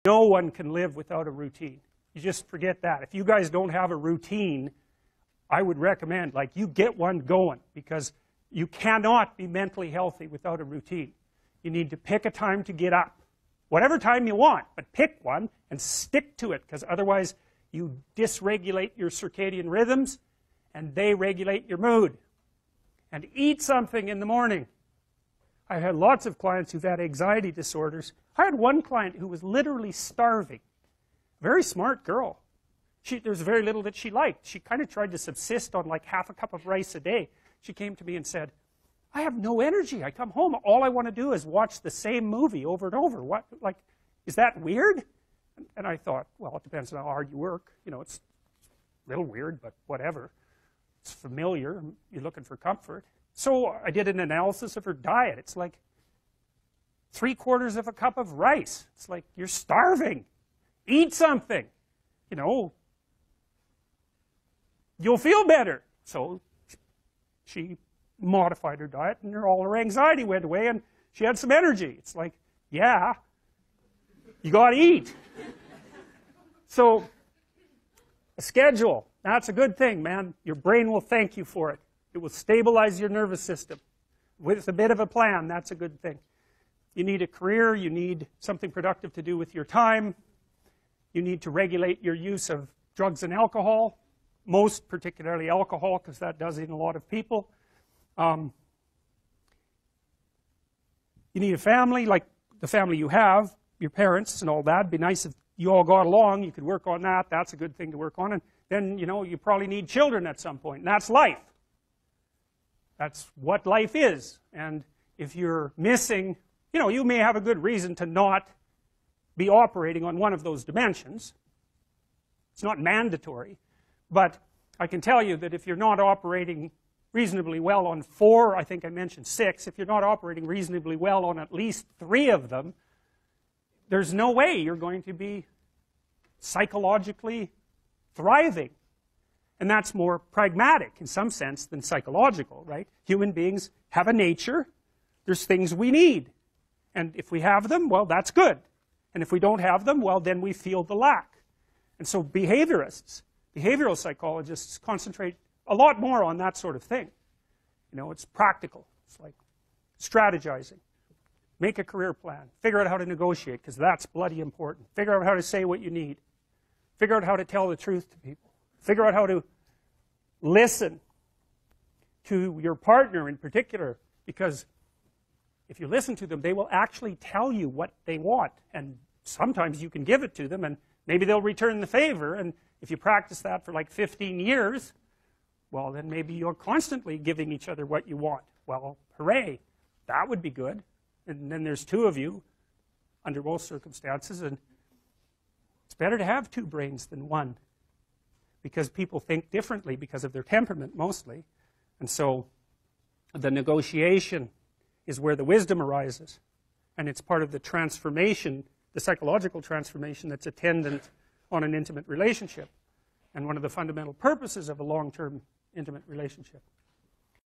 No one can live without a routine. You just forget that. If you guys don't have a routine, I would recommend, like, you get one going, because you cannot be mentally healthy without a routine. You need to pick a time to get up. Whatever time you want, but pick one and stick to it, because otherwise you dysregulate your circadian rhythms and they regulate your mood. And eat something in the morning. I've had lots of clients who've had anxiety disorders. I had one client who was literally starving. Very smart girl. There's very little that she liked. She kind of tried to subsist on like half a cup of rice a day. She came to me and said, I have no energy. I come home, all I want to do is watch the same movie over and over. What, like, is that weird? And I thought, well, it depends on how hard you work. You know, it's a little weird, but whatever. It's familiar. You're looking for comfort. So I did an analysis of her diet. It's like 3/4 of a cup of rice. It's like, you're starving. Eat something. You know, you'll feel better. So she modified her diet, and all her anxiety went away, and she had some energy. It's like, yeah, you got to eat. So a schedule, that's a good thing, man. Your brain will thank you for it. It will stabilize your nervous system. With a bit of a plan, that's a good thing. You need a career. You need something productive to do with your time. You need to regulate your use of drugs and alcohol, most particularly alcohol, because that does in a lot of people. You need a family, like the family you have, your parents and all that. It'd be nice if you all got along. You could work on that. That's a good thing to work on. And then, you know, you probably need children at some point. And that's life. That's what life is. And if you're missing, you know, you may have a good reason to not be operating on one of those dimensions. It's not mandatory. But I can tell you that if you're not operating reasonably well on 4, I think I mentioned 6, if you're not operating reasonably well on at least 3 of them, there's no way you're going to be psychologically thriving. And that's more pragmatic in some sense than psychological, right? Human beings have a nature. There's things we need. And if we have them, well, that's good. And if we don't have them, well, then we feel the lack. And so behaviorists, behavioral psychologists concentrate a lot more on that sort of thing. You know, it's practical. It's like strategizing. Make a career plan. Figure out how to negotiate, because that's bloody important. Figure out how to say what you need. Figure out how to tell the truth to people. Figure out how to listen to your partner in particular, because if you listen to them, they will actually tell you what they want. And sometimes you can give it to them, and maybe they'll return the favor. And if you practice that for like 15 years, well, then maybe you're constantly giving each other what you want. Well, hooray, that would be good. And then there's 2 of you under most circumstances, and it's better to have 2 brains than 1, because people think differently because of their temperament mostly. And so the negotiation is where the wisdom arises, and it's part of the transformation, the psychological transformation that's attendant on an intimate relationship, and one of the fundamental purposes of a long-term intimate relationship.